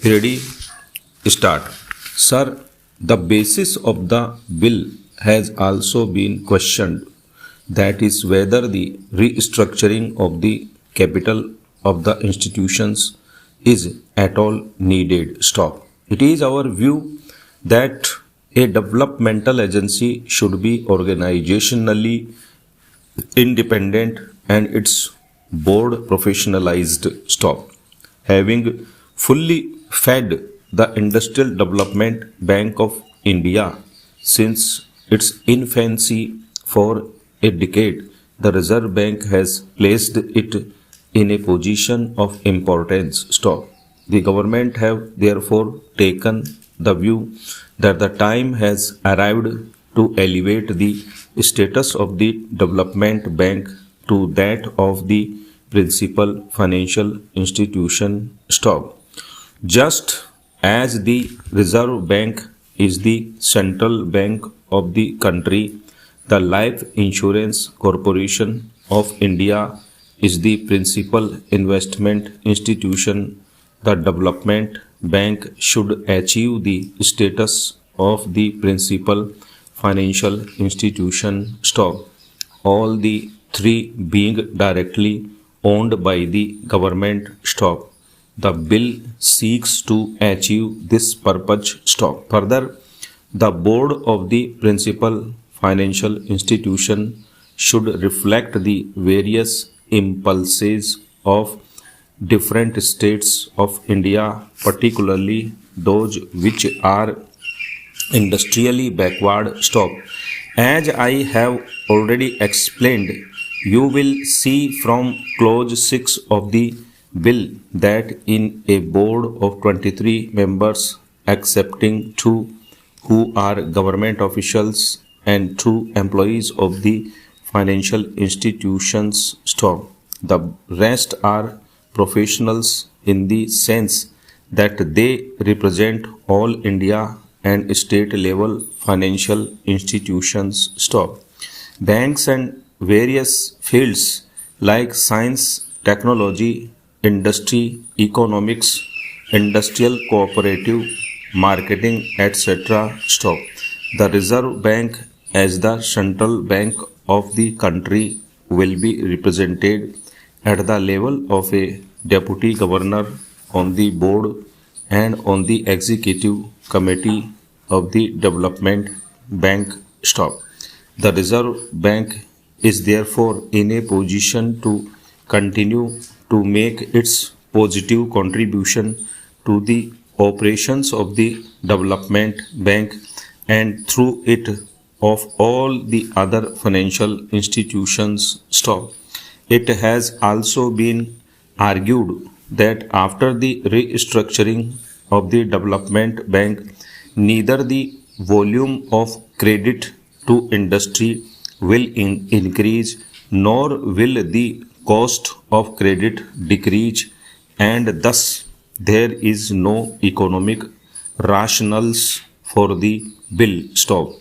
Ready? Start. Sir, the basis of the bill has also been questioned. That is whether the restructuring of the capital of the institutions is at all needed. Stop. It is our view that a developmental agency should be organizationally independent and its board professionalized. Stop. Having fully fed the Industrial Development Bank of India since its infancy for a decade, the Reserve Bank has placed it in a position of importance. Stop. The government have therefore taken the view that the time has arrived to elevate the status of the development bank to that of the principal financial institution. Stop. Just as the Reserve Bank is the central bank of the country, the Life Insurance Corporation of India is the principal investment institution. The development bank should achieve the status of the principal financial institution. Stop. All the three being directly owned by the government. Stop. The bill seeks to achieve this purpose. Stop. Further, the board of the principal financial institution should reflect the various impulses of different states of India, particularly those which are industrially backward. Stop. As I have already explained, you will see from clause 6 of the bill that in a board of 23 members, excepting 2 who are government officials and 2 employees of the financial institutions. Stop. The rest are professionals in the sense that they represent all India and state level financial institutions. Stop. Banks and various fields like science, technology, industry, economics, industrial cooperative, marketing, etc. Stop. The Reserve Bank as the central bank of the country will be represented at the level of a deputy governor on the board and on the executive committee of the development bank. Stop. The Reserve Bank is therefore in a position to continue to make its positive contribution to the operations of the development bank and through it of all the other financial institutions. Stop. It has also been argued that after the restructuring of the development bank, neither the volume of credit to industry will increase nor will the cost of credit decrease, and thus there is no economic rationales for the bill. Stop.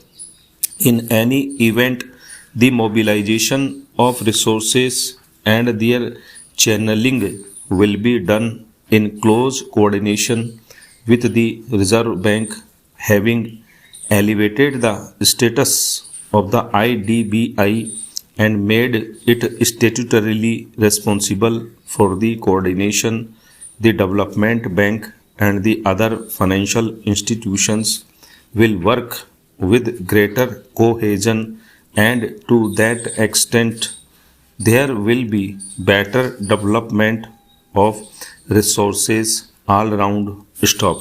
In any event, the mobilization of resources and their channeling will be done in close coordination with the Reserve Bank, having elevated the status of the IDBI and made it statutorily responsible for the coordination. The development bank and the other financial institutions will work with greater cohesion, and to that extent there will be better development of resources all round. Stop.